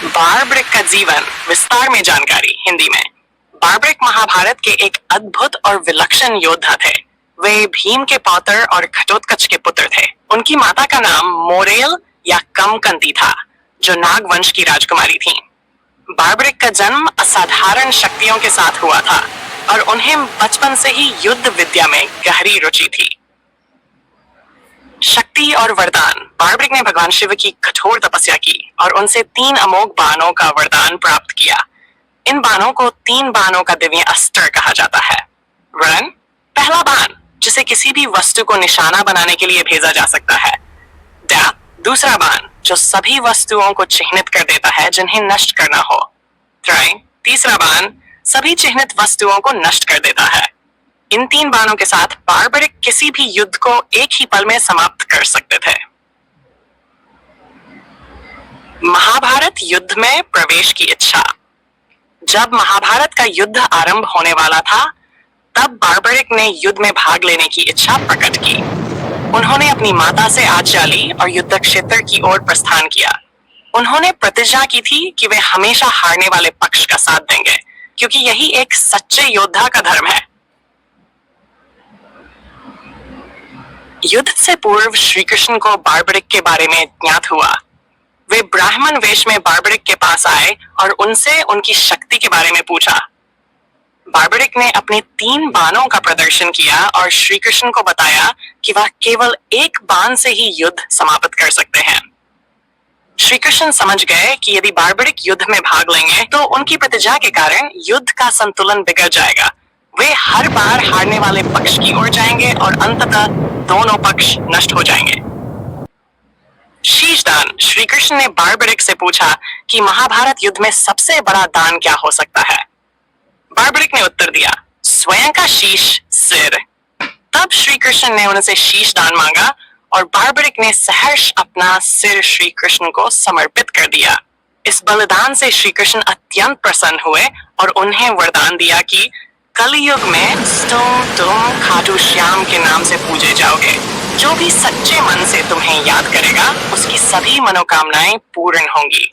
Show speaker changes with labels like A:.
A: Barbaric का जीवन विस्तार में जानकारी हिंदी में। बार्बरिक महाभारत के एक अद्भुत और विलक्षण योद्धा थे। वे भीम के पौत्र और घटोत्कच के पुत्र थे। उनकी माता का नाम मोरेल या कमकंती था, जो नाग वंश की राजकुमारी थी। बार्बरिक का जन्म असाधारण शक्तियों के साथ हुआ था और उन्हें बचपन से ही युद्ध विद्या में गहरी रुचि थी। शक्ति और वरदान। बार्बरिक ने भगवान शिव की कठोर तपस्या की और उनसे 3 अमोघ बाणों का वरदान प्राप्त किया। इन बाणों को 3 बाणों का दिव्य अस्त्र कहा जाता है। रन, पहला बाण जिसे किसी भी वस्तु को निशाना बनाने के लिए भेजा जा सकता है। डैप, दूसरा बाण जो सभी वस्तुओं को चिह्नित कर देता है जिन्हें नष्ट करना हो। थ्राइन, तीसरा बाण सभी चिह्नित वस्तुओं को नष्ट कर देता है। इन 3 बाणों के साथ बार्बरिक किसी भी युद्ध को एक ही पल में समाप्त कर सकते थे। महाभारत युद्ध में प्रवेश की इच्छा। जब महाभारत का युद्ध आरंभ होने वाला था, तब बार्बरिक ने युद्ध में भाग लेने की इच्छा प्रकट की। उन्होंने अपनी माता से आज्ञा ली और युद्ध क्षेत्र की ओर प्रस्थान किया। उन्होंने प्रतिज्ञा की थी कि वे हमेशा हारने वाले पक्ष का साथ देंगे, क्योंकि यही एक सच्चे योद्धा का धर्म है। युद्ध से पूर्व श्री कृष्ण को बार्बरिक के बारे में ज्ञात हुआ। वे ब्राह्मण वेश में बार्बरिक के पास आए और उनसे उनकी शक्ति के बारे में पूछा। बार्बरिक ने अपने 3 बाणों का प्रदर्शन किया और श्री कृष्ण को बताया कि वह केवल एक बाण से ही युद्ध समाप्त कर सकते हैं। श्री कृष्ण समझ गए कि यदि बार्बरिक युद्ध में भाग लेंगे तो उनकी प्रतिज्ञा के कारण युद्ध का संतुलन बिगड़ जाएगा। वे हर बार हारने वाले पक्ष की ओर जाएंगे और अंततः दोनों पक्ष नष्ट हो जाएंगे। शीश दान। श्री कृष्ण ने बार्बरिक से पूछा कि महाभारत युद्ध में सबसे बड़ा दान क्या हो सकता है। बार्बरिक ने उत्तर दिया, स्वयं का शीश, सिर। तब श्री कृष्ण ने उनसे शीश दान मांगा और बार्बरिक ने सहर्ष अपना सिर श्री कृष्ण को समर्पित कर दिया। इस बलिदान से श्री कृष्ण अत्यंत प्रसन्न हुए और उन्हें वरदान दिया कि कलयुग में तुम खाटू श्याम के नाम से पूजे जाओगे। जो भी सच्चे मन से तुम्हें याद करेगा, उसकी सभी मनोकामनाएं पूर्ण होंगी।